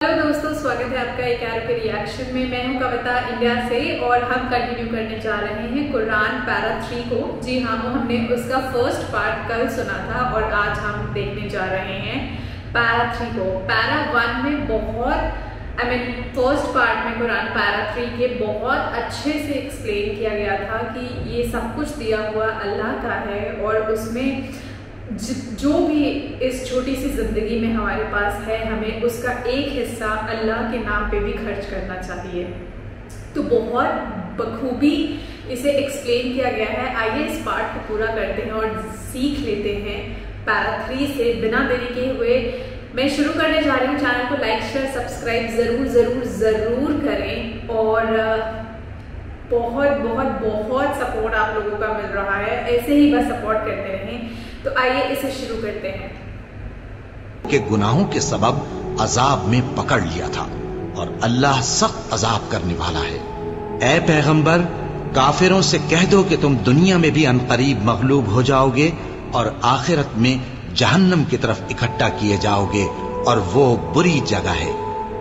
Hello दोस्तों, स्वागत है आपका एक और के रिएक्शन में। मैं हूं कविता इंडिया से और हम कंटिन्यू करने जा रहे हैं कुरान पैरा 3 को। जी हाँ, वो हमने उसका फर्स्ट पार्ट कल सुना था और आज हम देखने जा रहे हैं पैरा 3 को। पैरा 1 में बहुत फर्स्ट पार्ट में कुरान पैरा 3 के बहुत अच्छे से एक्सप्लेन किया गया था कि ये सब कुछ दिया हुआ अल्लाह का है और उसमें जो भी इस छोटी सी जिंदगी में हमारे पास है, हमें उसका एक हिस्सा अल्लाह के नाम पे भी खर्च करना चाहिए। तो बहुत बखूबी इसे एक्सप्लेन किया गया है। आइए इस पार्ट को पूरा करते हैं और सीख लेते हैं पैरा 3 से। बिना देरी के हुए मैं शुरू करने जा रही हूँ। चैनल को लाइक शेयर सब्सक्राइब जरूर जरूर जरूर करें और बहुत बहुत बहुत सपोर्ट आप लोगों का मिल रहा है, ऐसे ही बस सपोर्ट करते रहें। तो आइए इसे शुरू करते हैं। के गुनाहों के सबब अजाब में पकड़ लिया था और अल्लाह सख्त अजाब करने वाला है। ऐ पैगंबर, काफिरों से कह दो कि तुम दुनिया में भी अनकरीब मगलूब हो जाओगे और आखिरत में जहन्नम की तरफ इकट्ठा किए जाओगे और वो बुरी जगह है।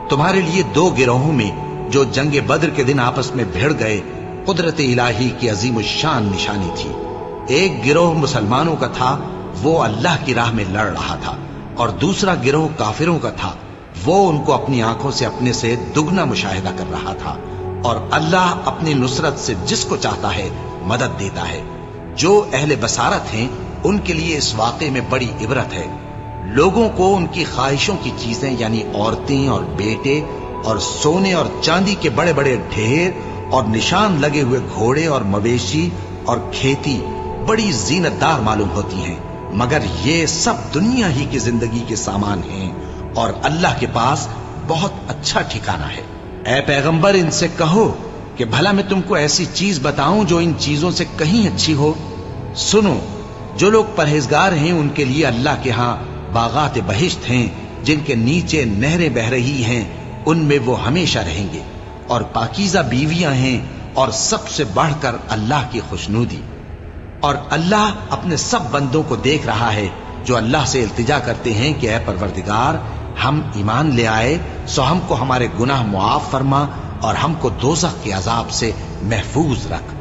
तुम्हारे लिए दो गिरोहों में जो जंगे बद्र के दिन आपस में भिड़ गए कुदरत इलाही की अजीम शान निशानी थी। एक गिरोह मुसलमानों का था, वो अल्लाह की राह में लड़ रहा था, और दूसरा गिरोह काफिरों का था, वो उनको अपनी आंखों से अपने से दुगना मुशाहिदा कर रहा था। और अल्लाह अपनी नुसरत से जिसको चाहता है मदद देता है। जो अहले बसारत हैं उनके लिए इस वाक़े में बड़ी इबरत है। लोगों को उनकी ख्वाहिशों की चीजें यानी औरतें और बेटे और सोने और चांदी के बड़े बड़े ढेर और निशान लगे हुए घोड़े और मवेशी और खेती बड़ी जीनतदार मालूम होती हैं, मगर ये सब दुनिया ही की जिंदगी के सामान हैं और अल्लाह के पास बहुत अच्छा ठिकाना है। ऐ पैगंबर, इनसे कहो कि भला मैं तुमको ऐसी चीज बताऊं जो इन चीजों से कहीं अच्छी हो। सुनो, जो लोग परहेजगार हैं उनके लिए अल्लाह के यहाँ बागात बहिश्त हैं जिनके नीचे नहरें बह रही हैं, उनमें वो हमेशा रहेंगे। और पाकीज़ा बीवियां हैं और सबसे बढ़कर अल्लाह की खुशनूदी। और अल्लाह अपने सब बंदों को देख रहा है जो अल्लाह से इल्तिजा करते हैं कि ऐ परवरदिगार, हम ईमान ले आए सो हमको हमारे गुनाह मुआफ फरमा और हमको दोज़ख के अजाब से महफूज रख।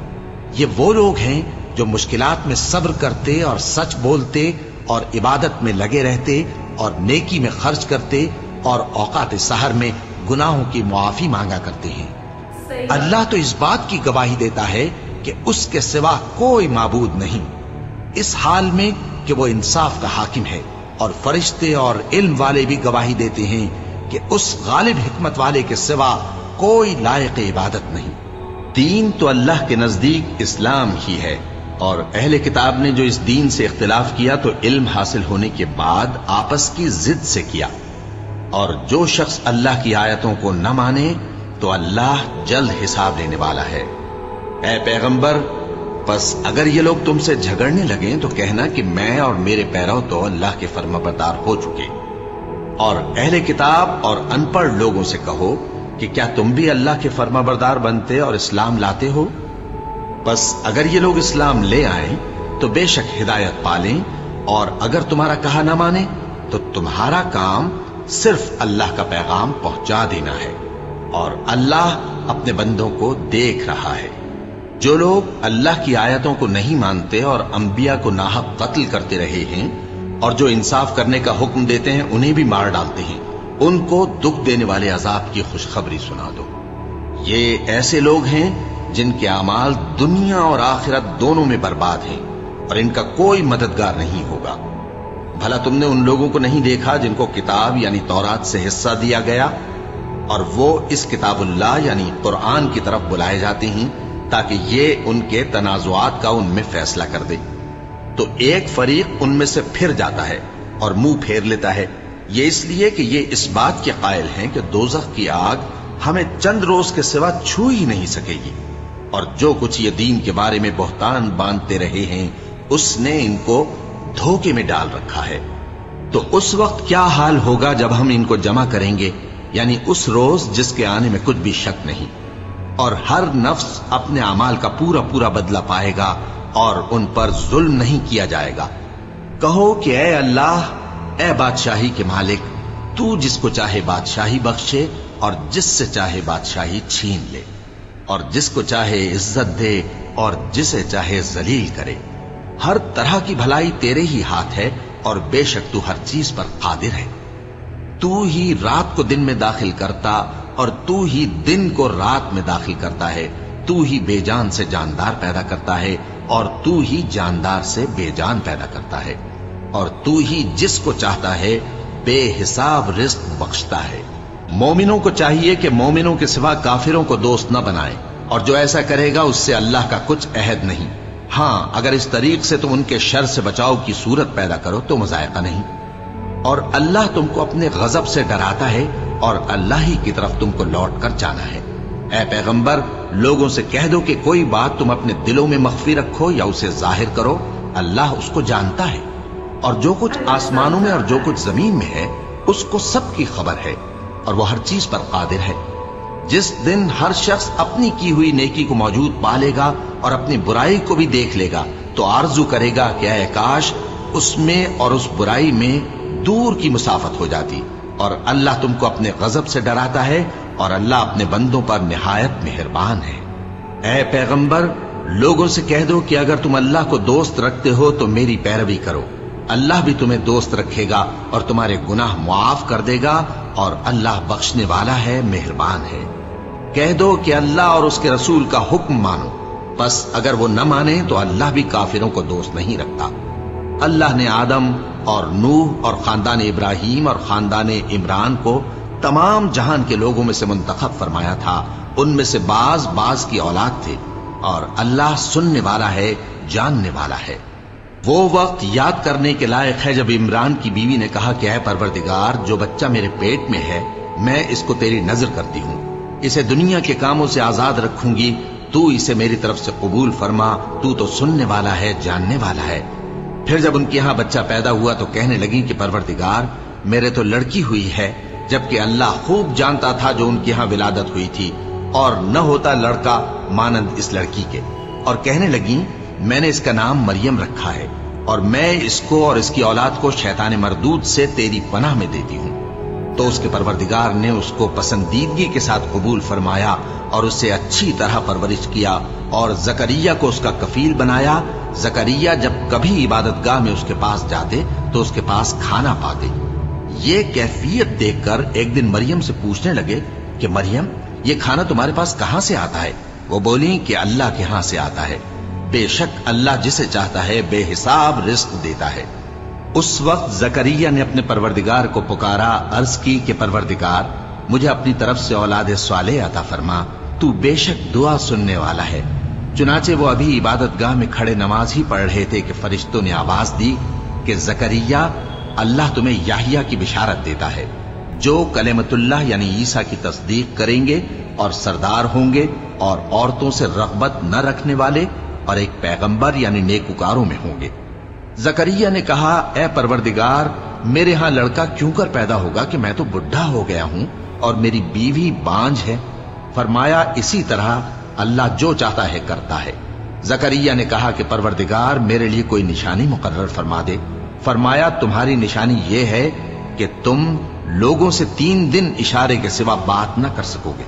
ये वो लोग हैं जो मुश्किलात में सब्र करते और सच बोलते और इबादत में लगे रहते और नेकी में खर्च करते और औकात सहर में गुनाहों की मुआफी मांगा करते हैं। अल्लाह तो इस बात की गवाही देता है कि उसके सिवा कोई माबूद नहीं, इस हाल में कि वो इंसाफ का हाकिम है। और फरिश्ते और इल्म वाले भी गवाही देते हैं कि उस गालिब हिकमत वाले के सिवा कोई लायक इबादत नहीं। दीन तो अल्लाह के नजदीक इस्लाम ही है, और अहले किताब ने जो इस दीन से इख्तिलाफ किया तो इल्म हासिल होने के बाद आपस की जिद से किया। और जो शख्स अल्लाह की आयतों को न माने तो अल्लाह जल्द हिसाब लेने वाला है। ऐ पैगंबर, बस अगर ये लोग तुमसे झगड़ने लगे तो कहना कि मैं और मेरे पैरव तो अल्लाह के फर्माबरदार हो चुके। और अहले किताब और अनपढ़ लोगों से कहो कि क्या तुम भी अल्लाह के फर्माबरदार बनते और इस्लाम लाते हो। बस अगर ये लोग इस्लाम ले आए तो बेशक हिदायत पालें, और अगर तुम्हारा कहा ना माने तो तुम्हारा काम सिर्फ अल्लाह का पैगाम पहुंचा देना है, और अल्लाह अपने बंदों को देख रहा है। जो लोग अल्लाह की आयतों को नहीं मानते और अंबिया को नाहक कत्ल करते रहे हैं और जो इंसाफ करने का हुक्म देते हैं उन्हें भी मार डालते हैं, उनको दुख देने वाले अजाब की खुशखबरी सुना दो। ये ऐसे लोग हैं जिनके अमाल दुनिया और आखिरत दोनों में बर्बाद हैं और इनका कोई मददगार नहीं होगा। भला तुमने उन लोगों को नहीं देखा जिनको किताब यानी तौरात से हिस्सा दिया गया और वो इस किताबुल्लाह यानी कुरान की तरफ बुलाए जाते हैं ताकि ये उनके तनाजुआत का उनमें फैसला कर दे। तो एक फरीक उनमें से फिर जाता है और मुंह फेर लेता है, ये इसलिए कि ये इस बात के कायल हैं कि दोज़ख की आग हमें चंद रोज के सिवा छू ही नहीं सकेगी। और जो कुछ ये दीन के बारे में बहतान बांधते रहे हैं उसने इनको धोखे में डाल रखा है। तो उस वक्त क्या हाल होगा जब हम इनको जमा करेंगे, यानी उस रोज जिसके आने में कुछ भी शक नहीं, और हर नफ्स अपने अमाल का पूरा पूरा बदला पाएगा और उन पर जुल्म नहीं किया जाएगा। कहो कि ऐ अल्लाह, ऐ बादशाही के मालिक, तू जिसको चाहे बादशाही बख्शे और जिससे चाहे बादशाही छीन ले, और जिसको चाहे इज्जत दे और जिसे चाहे जलील करे। हर तरह की भलाई तेरे ही हाथ है और बेशक तू हर चीज पर कादिर है। तू ही रात को दिन में दाखिल करता और तू ही दिन को रात में दाखिल करता है। तू ही बेजान से जानदार पैदा करता है और तू ही जानदार से बेजान पैदा करता है, और तू ही जिसको चाहता है बेहिसाब रिस्क बख्शता है। मोमिनों को चाहिए कि मोमिनों के सिवा काफिरों को दोस्त न बनाए, और जो ऐसा करेगा उससे अल्लाह का कुछ अहद नहीं। हाँ, अगर इस तरीक से तुम उनके शर से बचाव की सूरत पैदा करो तो मजायका नहीं। और अल्लाह तुमको अपने गजब से डराता है और अल्लाह ही की तरफ तुमको लौट कर जाना है। ऐ पैगंबर, लोगों से कह दो कि कोई बात तुम अपने दिलों में मख्फी रखो या उसे जाहिर करो, अल्लाह उसको जानता है। और जो कुछ आसमानों में और जो कुछ जमीन में है उसको सबकी खबर है, और वो हर चीज पर कादिर है। जिस दिन हर शख्स अपनी की हुई नेकी को मौजूद पा लेगा और अपनी बुराई को भी देख लेगा तो आरजू करेगा कि ऐ काश उसमें और उस बुराई में दूर की मुसाफत हो जाती। और अल्लाह तुमको अपने गजब से डराता है और अल्लाह अपने बंदों पर निहायत मेहरबान है। ऐ पैगंबर, लोगों से कह दो कि अगर तुम अल्लाह को दोस्त रखते हो तो मेरी पैरवी करो, अल्लाह भी तुम्हें दोस्त रखेगा और तुम्हारे गुनाह मुआफ कर देगा, और अल्लाह बख्शने वाला है, मेहरबान है। कह दो कि अल्लाह और उसके रसूल का हुक्म मानो, बस अगर वो न माने तो अल्लाह भी काफिरों को दोस्त नहीं रखता। अल्लाह ने आदम और नूह और खानदान इब्राहिम और खानदान इमरान को तमाम जहान के लोगों में से मुंतखब फरमाया था। उनमें से बाज बाज की औलाद थे, और अल्लाह सुनने वाला है, जानने वाला है। वो वक्त याद करने के लायक है जब इमरान की बीवी ने कहा कि ऐ परवरदिगार, जो बच्चा मेरे पेट में है मैं इसको तेरी नजर करती हूँ, इसे दुनिया के कामों से आजाद रखूंगी, तू इसे मेरी तरफ से कबूल फरमा, तू तो सुनने वाला है, जानने वाला है। फिर जब उनके यहाँ बच्चा पैदा हुआ तो कहने लगी कि परवरदिगार, मेरे तो लड़की हुई है, जबकि अल्लाह खूब जानता था जो उनके यहाँ विलादत हुई थी, और न होता लड़का मानंद इस लड़की के। और कहने लगी, मैंने इसका नाम मरियम रखा है, और मैं इसको और इसकी औलाद को शैतान मरदूद से तेरी पनाह में देती हूँ। तो उसके परवरदिगार ने उसको पसंदीदगी के साथ कबूल फरमाया और उससे अच्छी तरह परवरिश किया, और जकरिया को उसका कफील बनाया। जकरिया जब कभी इबादतगाह में उसके पास जाते तो उसके पास खाना पाते। ये कैफियत देखकर एक दिन मरियम से पूछने लगे कि मरियम, ये खाना तुम्हारे पास कहां से आता है? वो बोली कि अल्लाह के यहां से आता है, बेशक अल्लाह जिसे चाहता है बेहिसाब रिस्क देता है। उस वक्त जकरिया ने अपने परवरदिगार को पुकारा, अर्ज की कि परवरदिगार, मुझे अपनी तरफ से औलाद स्वालेह अता फरमा, तू बेशक दुआ सुनने वाला है। चुनाचे वो अभी इबादतगाह में खड़े नमाज ही पढ़ रहे थे कि फरिश्तों ने आवाज दी कि जकरिया, अल्लाह तुम्हें याहिया की बिशारत देता है, जो कलेमतुल्लाह यानी ईसा की तस्दीक करेंगे और सरदार होंगे और औरतों से रग़बत न रखने वाले और एक पैगंबर यानी नेकुकारों में होंगे। जकरिया ने कहा, ए परवरदिगार, मेरे यहां लड़का क्यों कर पैदा होगा कि मैं तो बुढ़ा हो गया हूं और मेरी बीवी बांझ है। फरमाया, इसी तरह अल्लाह जो चाहता है करता है। जकरिया ने कहा कि परवरदिगार, मेरे लिए कोई निशानी मुकर्रर फरमा दे। फरमाया, तुम्हारी निशानी ये है कि तुम लोगों से 3 दिन इशारे के सिवा बात न कर सकोगे,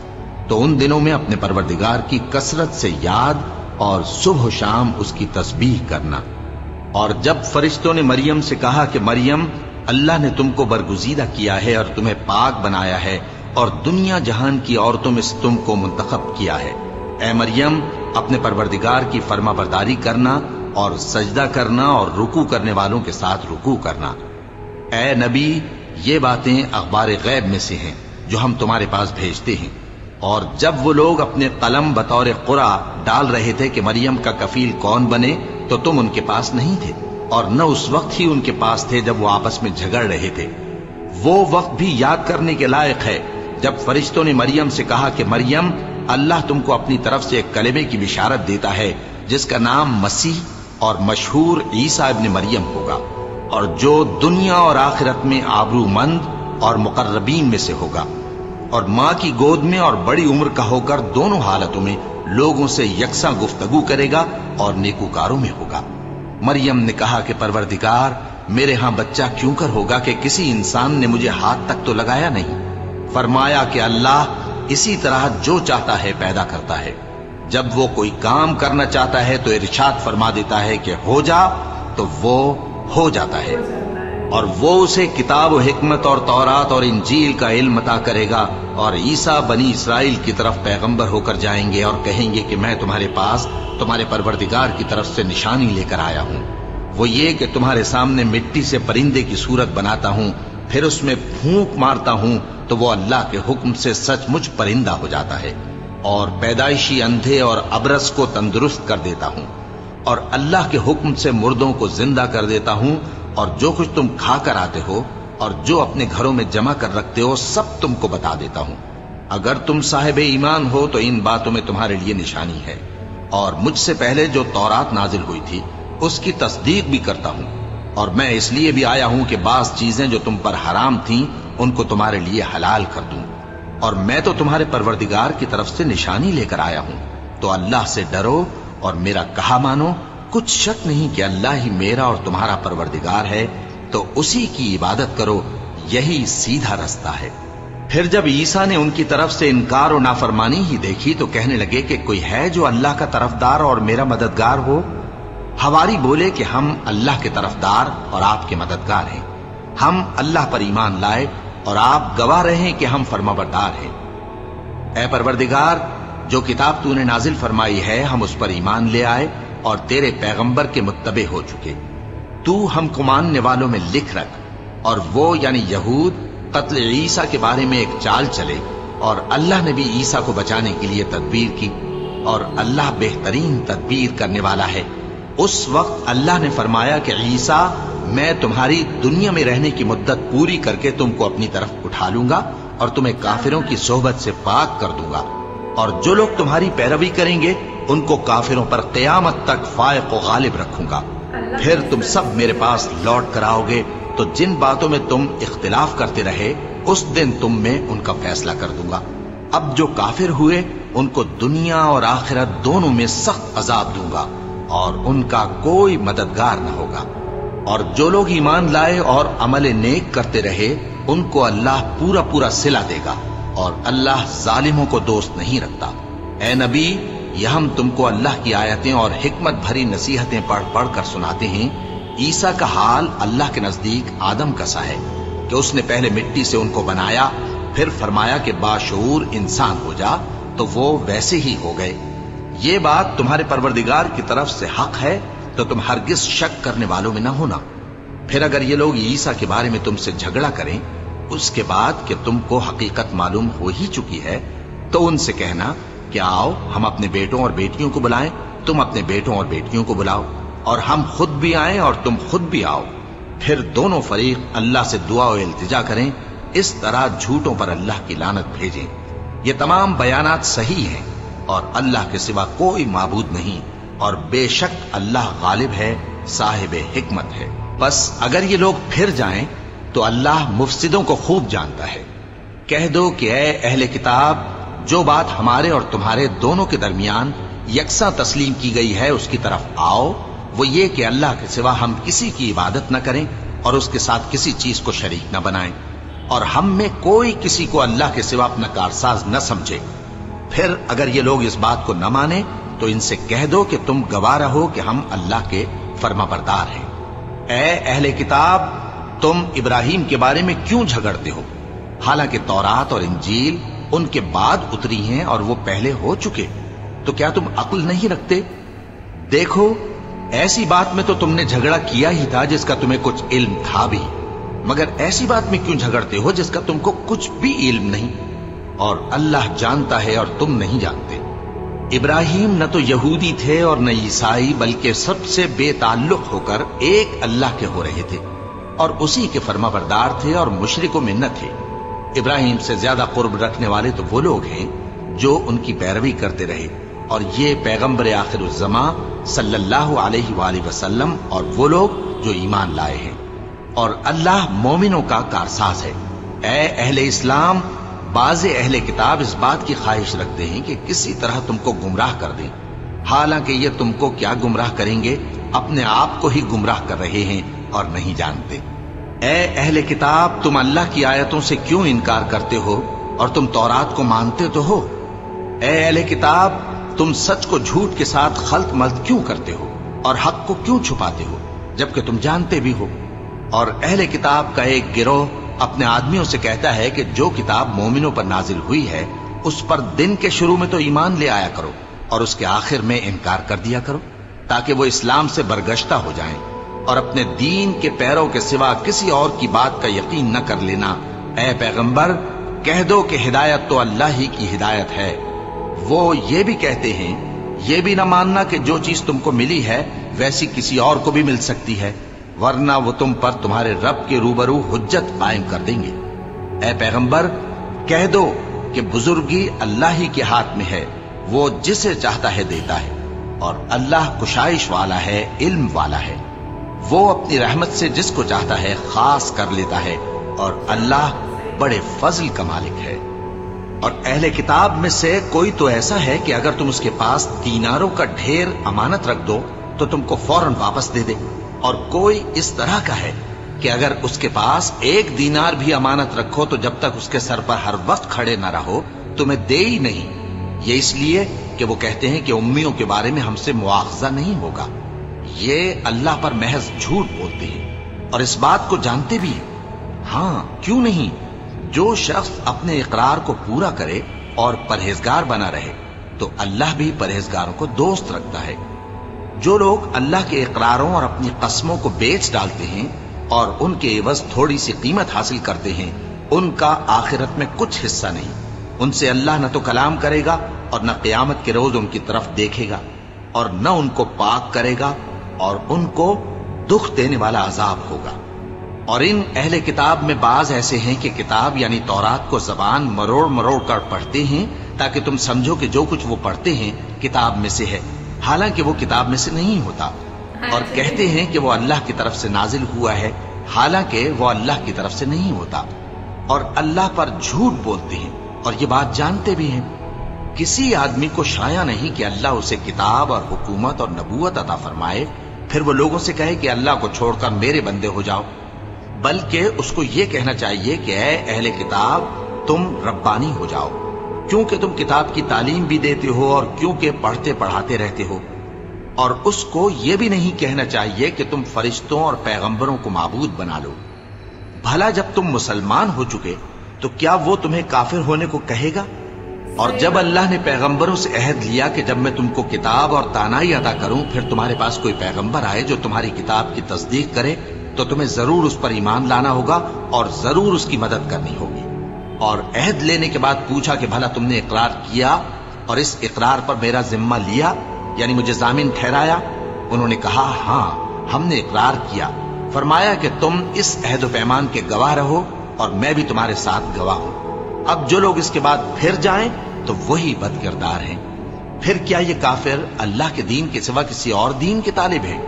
तो उन दिनों में अपने परवरदिगार की कसरत से याद और सुबह शाम उसकी तस्बीह करना। और जब फरिश्तों ने मरियम से कहा कि मरियम, अल्लाह ने तुमको बरगुजीदा किया है और तुम्हें पाक बनाया है और दुनिया जहान की औरतों में से तुमको मुंतखब किया है, ऐ मरियम, अपने परवरदिगार की फरमाबरदारी करना और सजदा करना और रुकू करने वालों के साथ रुकू करना। ऐ नबी, ये बातें अखबार गैब में से हैं जो हम तुम्हारे पास भेजते हैं। और जब वो लोग अपने कलम बतौर कुरा डाल रहे थे कि मरियम का कफील कौन बने, तो तुम उनके पास नहीं थे, और न उस वक्त ही उनके पास थे जब वो आपस में झगड़ रहे थे। वो वक्त भी याद करने के लायक है जब फरिश्तों ने मरियम से कहा कि मरियम, अल्लाह तुमको अपनी तरफ से एक कलेमे की बिशारत देता है जिसका नाम मसीह और मशहूर ईसा इब्न मरियम होगा, और जो दुनिया और आखिरत में आबरूमंद और मुकर्रबीन में से होगा, और माँ की गोद में और बड़ी उम्र का होकर दोनों हालतों में लोगों से यकसा गुफ्तगू करेगा और नेकूकारों में होगा। मरियम ने कहा कि परवरदिगार, میرے ہاں بچہ کیوں کر ہوگا کہ کسی انسان نے مجھے ہاتھ تک تو لگایا نہیں؟ فرمایا کہ اللہ اسی طرح جو چاہتا ہے پیدا کرتا ہے، جب وہ کوئی کام کرنا چاہتا ہے تو ارشاد فرما دیتا ہے کہ ہو جا تو وہ ہو جاتا ہے، اور وہ اسے کتاب و حکمت اور تورات اور انجیل کا علم عطا کرے گا، اور عیسیٰ بنی اسرائیل کی طرف پیغمبر ہو کر جائیں گے اور کہیں گے کہ میں تمہارے پاس تمہارے پروردگار کی طرف سے نشانی لے کر آیا ہوں، وہ یہ کہ تمہارے سامنے مٹی سے پرندے کی صورت بناتا ہوں، پھر اس میں پھونک مارتا ہوں تو وہ اللہ کے حکم سے سچ مچ پرندہ ہو جاتا ہے، اور پیدائشی اندھے اور ابرص کو تندرست کر دیتا ہوں، اور اللہ کے حکم سے مردوں کو زندہ کر دیتا ہوں، اور جو کچھ تم کھا کر آتے ہو اور جو اپنے گھروں میں جمع کر رکھتے ہو سب تم کو بتا دیتا ہوں۔ اگر تم صاحب ایمان ہو تو ان باتوں میں تمہارے لیے نشانی ہے، اور مجھ سے پہلے جو تورات نازل ہوئی تھی اس کی تصدیق بھی کرتا ہوں، اور میں اس لیے بھی آیا ہوں کہ بعض چیزیں جو تم پر حرام تھیں ان کو تمہارے لیے حلال کر دوں، اور میں تو تمہارے پروردگار کی طرف سے نشانی لے کر آیا ہوں، تو اللہ سے ڈرو اور میرا کہا مانو۔ کچھ شک نہیں کہ اللہ ہی میرا اور تمہارا پروردگار ہے، تو اسی کی عبادت کرو، یہی سیدھا رستہ ہے۔ پھر جب عیسیٰ نے ان کی طرف سے انکار و نافرمانی ہی دیکھی تو کہنے لگے کہ کوئی ہے جو اللہ کا طرفدار اور میرا مددگار ہو؟ حواری بولے کہ ہم اللہ کے طرفدار اور آپ کے مددگار ہیں، ہم اللہ پر ایمان لائے اور آپ گواہ رہے کہ ہم فرمانبردار ہیں۔ اے پروردگار، جو کتاب تو نے نازل فرمائی ہے ہم اس پر ایمان لے آئے اور تیرے پیغمبر کے متبع ہو چکے، تو ہم کو ماننے والوں میں لکھ رکھ۔ اور وہ یعنی یہود قتل عیسیٰ کے بارے میں ایک چال چلے، اور اللہ نے بھی عیسیٰ کو بچانے کے لیے تدبیر کی، اور اللہ بہترین تدبیر کرنے والا ہے۔ اس وقت اللہ نے فرمایا کہ عیسیٰ، میں تمہاری دنیا میں رہنے کی مدت پوری کر کے تم کو اپنی طرف اٹھا لوں گا اور تمہیں کافروں کی صحبت سے پاک کر دوں گا، اور جو لوگ تمہاری پیروی کریں گے ان کو کافروں پر قیامت تک فائق و غالب رکھوں گا۔ پھر تم سب میرے پاس لوٹ کر آؤ گے تو جن باتوں میں تم اختلاف کرتے رہے اس دن تم میں ان کا فیصلہ کر دوں گا۔ اب جو کافر ہوئے ان کو دنیا اور آخرت دونوں میں سخت عذاب دوں گا، اور ان کا کوئی مددگار نہ ہوگا۔ اور جو لوگ ایمان لائے اور عمل نیک کرتے رہے ان کو اللہ پورا پورا صلہ دے گا، اور اللہ ظالموں کو دوست نہیں رکھتا۔ اے نبی، یہ ہم تم کو اللہ کی آیتیں اور حکمت بھری نصیحتیں پڑھ پڑھ کر سناتے ہیں۔ عیسیٰ کا حال اللہ کے نزدیک آدم کا سا ہے کہ اس نے پہلے مٹی سے ان کو بنایا، پھر فرمایا کہ باشعور انسان ہو جا، تو وہ ویسے ہی ہو گئے۔ یہ بات تمہارے پروردگار کی طرف سے حق ہے، تو تم ہرگز شک کرنے والوں میں نہ ہونا۔ پھر اگر یہ لوگ عیسیٰ کے بارے میں تم سے جھگڑا کریں اس کے بعد کہ تم کو حقیقت معلوم ہو ہی چکی ہے، تو ان سے کہنا کہ آؤ ہم اپنے بیٹوں اور بیٹیوں کو بلائیں، تم اپنے بیٹوں اور بیٹیوں کو بلاؤ، اور ہم خود بھی آئیں اور تم خود بھی آؤ، پھر دونوں فریق اللہ سے دعا و التجا کریں، اس طرح جھوٹوں پر اللہ کی لعنت بھیجیں۔ یہ تمام بیانات صحیح ہیں، اور اللہ کے سوا کوئی معبود نہیں، اور بے شک اللہ غالب ہے، صاحب حکمت ہے۔ بس اگر یہ لوگ پھر جائیں تو اللہ مفسدوں کو خوب جانتا ہے۔ کہہ دو کہ اے اہل کتاب، جو بات ہمارے اور تمہارے دونوں کے درمیان یکساں تسلیم کی گئی ہے اس کی طرف آؤ، وہ یہ کہ اللہ کے سوا ہم کسی کی عبادت نہ کریں اور اس کے ساتھ کسی چیز کو شریک نہ بنائیں، اور ہم میں کوئی کسی کو اللہ کے سوا اپنا کارساز نہ سمجھے۔ پھر اگر یہ لوگ اس بات کو نہ مانیں تو ان سے کہہ دو کہ تم گواہ رہو کہ ہم اللہ کے فرما بردار ہیں۔ اے اہل کتاب، تم ابراہیم کے بارے میں کیوں جھگڑتے ہو؟ حالانکہ تورات اور انجیل ان کے بعد اتری ہیں اور وہ پہلے ہو چکے، تو کیا تم عقل نہیں رکھتے؟ دیکھو، ایسی بات میں تو تم نے جھگڑا کیا ہی تھا جس کا تمہیں کچھ علم تھا بھی، مگر ایسی بات میں کیوں جھگڑتے ہو جس کا تم کو کچھ بھی علم نہیں؟ اور اللہ جانتا ہے اور تم نہیں جانتے۔ ابراہیم نہ تو یہودی تھے اور نہ عیسائی، بلکہ سب سے بے تعلق ہو کر ایک اللہ کے ہو رہے تھے، اور اسی کے فرما بردار تھے اور مشرکوں میں نہ تھے۔ ابراہیم سے زیادہ قرب رکھنے والے تو وہ لوگ ہیں جو ان کی پیروی کرتے رہے، اور یہ پیغمبر آخر الزماں صلی اللہ علیہ وآلہ وسلم اور وہ لوگ جو ایمان لائے ہیں، اور اللہ مومنوں کا کارساز ہے۔ اے اہل اسلام، بعض اہل کتاب اس بات کی خواہش رکھتے ہیں کہ کسی طرح تم کو گمراہ کر دیں، حالانکہ یہ تم کو کیا گمراہ کریں گے، اپنے آپ کو ہی گمراہ کر رہے ہیں، और नहीं जानते। ए अहले किताब, तुम अल्लाह की आयतों से क्यों इनकार करते हो और तुम तौरात को मानते तो हो। ए अहले किताब, तुम सच को झूठ के साथ खल्त मल्त क्यों करते हो और हक को क्यों छुपाते हो जबकि तुम जानते भी हो। और अहले किताब का एक गिरोह अपने आदमियों से कहता है कि जो किताब मोमिनों पर नाजिल हुई है उस पर दिन के शुरू में तो ईमान ले आया करो और उसके आखिर में इनकार कर दिया करो, ताकि वो इस्लाम से बरगश्ता हो जाएं और अपने दीन के पैरों के सिवा किसी और की बात का यकीन न कर लेना। ऐ पैगंबर, कह दो कि हिदायत तो अल्लाह ही की हिदायत है। वो ये भी कहते हैं, ये भी न मानना कि जो चीज तुमको मिली है वैसी किसी और को भी मिल सकती है, वरना वो तुम पर तुम्हारे रब के रूबरू हुज्जत कायम कर देंगे। ऐ पैगंबर, कह दो कि बुजुर्गी अल्लाह ही के हाथ में है, वो जिसे चाहता है देता है और अल्लाह कुशाइश वाला है, इल्म वाला है। वो अपनी रहमत से जिसको चाहता है खास कर लेता है और अल्लाह बड़े फजल का मालिक है। और अहले किताब में से कोई तो ऐसा है कि अगर तुम उसके पास दीनारों का ढेर अमानत रख दो तो तुमको फौरन वापस दे दे, और कोई इस तरह का है कि अगर उसके पास एक दीनार भी अमानत रखो तो जब तक उसके सर पर हर वक्त खड़े न रहो तुम्हें दे ही नहीं। ये इसलिए कि वो कहते हैं कि उम्मियों के बारे में हमसे मुआवजा नहीं होगा। ये अल्लाह पर महज झूठ बोलते हैं और इस बात को जानते भी हैं। हाँ, क्यों नहीं, जो शख्स अपने इकरार को पूरा करे और परहेजगार बना रहे तो अल्लाह भी परहेजगारों को दोस्त रखता है। जो लोग अल्लाह के इकरारों और अपनी कसमों को बेच डालते हैं और उनके एवज थोड़ी सी कीमत हासिल करते हैं, उनका आखिरत में कुछ हिस्सा नहीं। उनसे अल्लाह न तो कलाम करेगा और न क़यामत के रोज उनकी तरफ देखेगा और न उनको पाक करेगा और उनको दुख देने वाला अजाब होगा। और इन अहले किताब में बाज ऐसे हैं कि किताब यानी तौरात को जबान मरोड़ मरोड़ कर पढ़ते हैं ताकि तुम समझो कि जो कुछ वो पढ़ते हैं किताब में से है, हालांकि वो किताब में से नहीं होता। और कहते हैं कि वो अल्लाह की तरफ से नाजिल हुआ है, हालांकि वो अल्लाह की तरफ से नहीं होता। और अल्लाह पर झूठ बोलते हैं और ये बात जानते भी हैं। किसी आदमी को शाया नहीं कि अल्लाह उसे किताब और हुकूमत और नबूवत अता फरमाए, फिर वो लोगों से कहे कि अल्लाह को छोड़कर मेरे बंदे हो जाओ। बल्कि उसको ये कहना चाहिए कि ऐ अहले किताब, तुम रब्बानी हो जाओ, क्योंकि तुम किताब की तालीम भी देते हो और क्योंकि पढ़ते पढ़ाते रहते हो। और उसको ये भी नहीं कहना चाहिए कि तुम फरिश्तों और पैगंबरों को माबूद बना लो। भला जब तुम मुसलमान हो चुके तो क्या वो तुम्हें काफिर होने को कहेगा? और जब अल्लाह ने पैगंबरों से अहद लिया कि जब मैं तुमको किताब और तानाई अदा करूं फिर तुम्हारे पास कोई पैगंबर आए जो तुम्हारी किताब की तस्दीक करे तो तुम्हें जरूर उस पर ईमान लाना होगा और जरूर उसकी मदद करनी होगी। और अहद लेने के बाद पूछा कि भला तुमने इकरार किया और इस इकरार पर मेरा जिम्मा लिया, यानी मुझे जामिन ठहराया? उन्होंने कहा, हाँ, हमने इकरार किया। फरमाया कि तुम इस अहद पैमान के गवाह रहो और मैं भी तुम्हारे साथ गवाह हूं। अब जो लोग इसके बाद फिर जाएं तो वही बदकिरदार हैं। फिर क्या ये काफिर अल्लाह के दीन के सिवा किसी और दीन के तालिब हैं?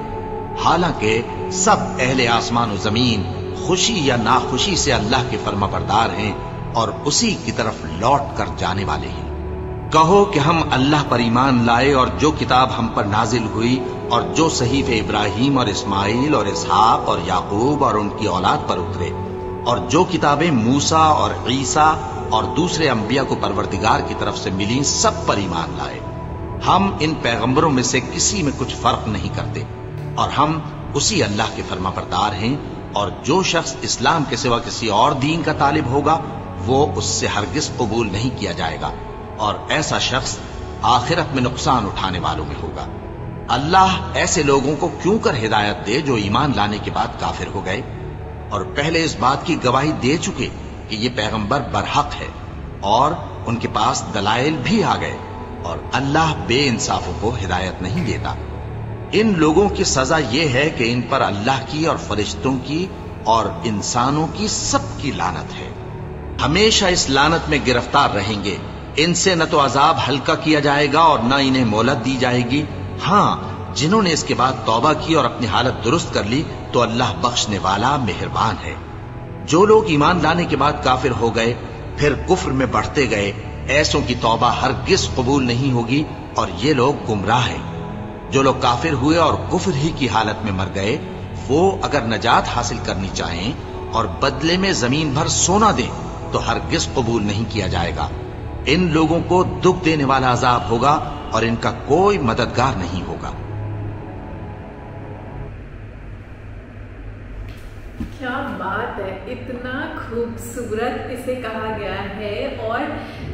हालांकि सब अहले आसमान और जमीन खुशी या नाखुशी से अल्लाह के फर्माबरदार हैं और उसी की तरफ लौट कर जाने वाले हैं। कहो कि हम अल्लाह पर ईमान लाए और जो किताब हम पर नाजिल हुई और जो सहीफे इब्राहिम और इस्माइल और इसहाक और याकूब और उनकी औलाद पर उतरे और जो किताबें मूसा और ईसा और दूसरे अंबिया को परवरदिगार की तरफ से मिली, सब पर ईमान लाए। हम इन पैगंबरों में से किसी में कुछ फर्क नहीं करते और हम उसी अल्लाह के फर्माबरदार हैं। और जो शख्स इस्लाम के सिवा किसी और दीन का तालिब होगा वो उससे हरगिज कबूल नहीं किया जाएगा और ऐसा शख्स आखिरत में नुकसान उठाने वालों में होगा। अल्लाह ऐसे लोगों को क्यों कर हिदायत दे जो ईमान लाने के बाद काफिर हो गए और पहले इस बात की गवाही दे चुके कि ये पैगंबर बरहक है और उनके पास दलाइल भी आ गए, और अल्लाह बेइंसाफों को हिदायत नहीं देता। इन लोगों की सजा यह है कि इन पर अल्लाह की और फरिश्तों की और इंसानों की सबकी लानत है। हमेशा इस लानत में गिरफ्तार रहेंगे। इनसे न तो अजाब हल्का किया जाएगा और न इन्हें मोहलत दी जाएगी। हाँ, जिन्होंने इसके बाद तौबा की और अपनी हालत दुरुस्त कर ली तो अल्लाह बख्शने वाला मेहरबान है। जो लोग ईमान लाने के बाद काफिर हो गए फिर कुफ्र में बढ़ते गए, ऐसों की तौबा हरगिज कबूल नहीं होगी और ये लोग गुमराह हैं। जो लोग काफिर हुए और कुफ्र ही की हालत में मर गए وہ اگر نجات حاصل کرنی چاہیں اور بدلے میں زمین بھر سونا دیں تو ہرگز قبول نہیں کیا جائے گا۔ ان لوگوں کو دکھ دینے والا عذاب ہوگا اور ان کا کوئی مددگار نہیں ہوگا۔ کیا بات ہے، اتنا خوبصورت اسے کہا گیا ہے، اور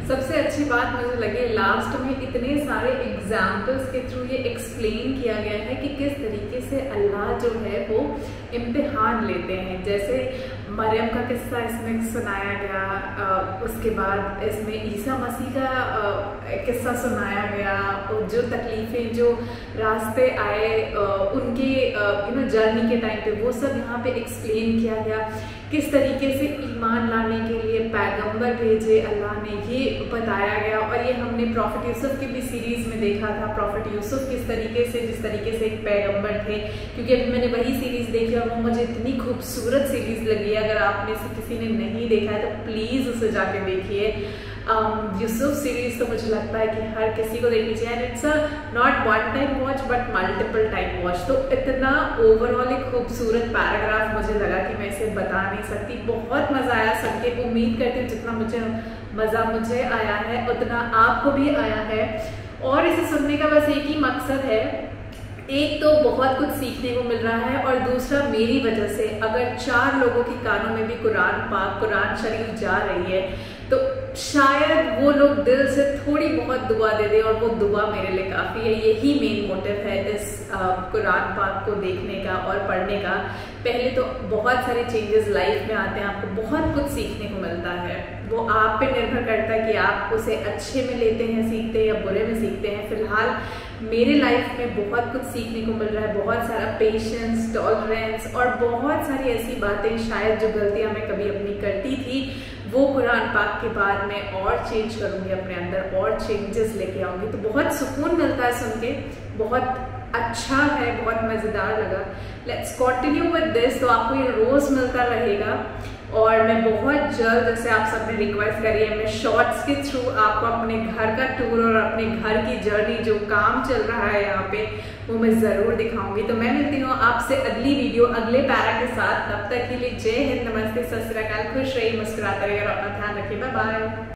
سب سے اچھی بات مجھے لگے لاسٹ میں اتنے سارے ایگزامپلس کے تھرو یہ ایکسپلین کیا گیا ہے کہ کس طریقے سے اللہ جو ہے وہ امتحان لیتے ہیں۔ جیسے مریم کا قصہ اس میں سنایا گیا، اس کے بعد اس میں عیسیٰ مسیح کا قصہ سنایا گیا، اور جو تکلیفیں جو راستے آئے ان کے جرنی کے ٹائم پہ وہ سب یہاں پہ ایکسپلین کیا گیا۔ کس طریقے سے ایمان لانے کے لیے پیغمبر بھیجے اللہ نے، یہ بتایا گیا۔ اور یہ ہم نے پروفٹ یوسف کی بھی سیریز میں دیکھا تھا، پروفٹ یوسف کس طریقے سے جس طریقے سے ایک پیغمبر تھے، کیونکہ ابھی میں نے وہی سیریز دیکھی اور وہ مجھے اتنی خوبصورت سیریز لگی ہے۔ اگر آپ میں سے کسی نے نہیں دیکھا ہے تو پلیز اسے جا کے دیکھیے۔ یوسف سیریز تو مجھے لگتا ہے کہ ہر کسی کو دیکھنی چاہیے، and it's not one time watch but multiple time watch. تو اتنا اوور آل ایک خوبصورت پیراگراف مجھے لگا کہ میں اسے بتا نہیں سکتی، بہت مزہ آیا سن کے۔ امید کرتی ہوں جتنا مجھے آیا ہے اتنا آپ کو بھی آیا ہے، اور اسے سننے کا بس ایک ہی مقصد ہے، ایک تو بہت کچھ سیکھنے کو مل رہا ہے، اور دوسرا میری وجہ سے اگر 4 لوگوں کے کانوں میں بھی قرآن پاک قرآن شریف جا رہی ہے تو شاید وہ لوگ دل سے تھوڑی بہت دعا دے دیں، اور وہ دعا میرے لیے کافی ہے۔ یہی مین موٹیو ہے اس قرآن پاک کو دیکھنے کا اور پڑھنے کا۔ پہلے تو بہت سارے چینجز لائف میں آتے ہیں، آپ کو بہت کچھ سیکھنے کو ملتا ہے، وہ آپ پہ نربھر کرتا ہے کہ آپ اسے اچھے میں لیتے ہیں سیکھتے ہیں یا برے میں سیکھتے ہیں۔ فی الحال میرے لائف میں بہت کچھ سیکھنے کو مل رہا ہے، بہت سارا پیشنس، ٹالرنس، اور بہت ساری ایسی باتیں شاید جو غلطیاں میں کبھی اپنی کرتی تھی وہ قرآن پاک کے بعد میں اور چینج کروں گی اپنے اندر، اور چینجز لے کے آؤں گی۔ تو بہت سکون ملتا ہے سن کے، بہت اچھا ہے، بہت مزیدار لگا۔ Let's continue with this. تو آپ کو یہ روز ملتا رہے گا، اور میں بہت جلد، جیسے آپ سب نے ریکویسٹ کری ہے، میں شارٹس کے تھرو آپ کو اپنے گھر کا ٹور اور اپنے گھر کی جرنی جو کام چل رہا ہے یہاں پہ وہ میں ضرور دکھاؤں گی۔ تو میں ملتی ہوں آپ سے اگلی ویڈیو اگلے پیرا کے ساتھ، تب تک کے لیے جے ہند، نمستے، ست سری اکال، خوش رہیے، مسکراتے رہیے اور اپنا دھیان رکھیے، بائے بائے۔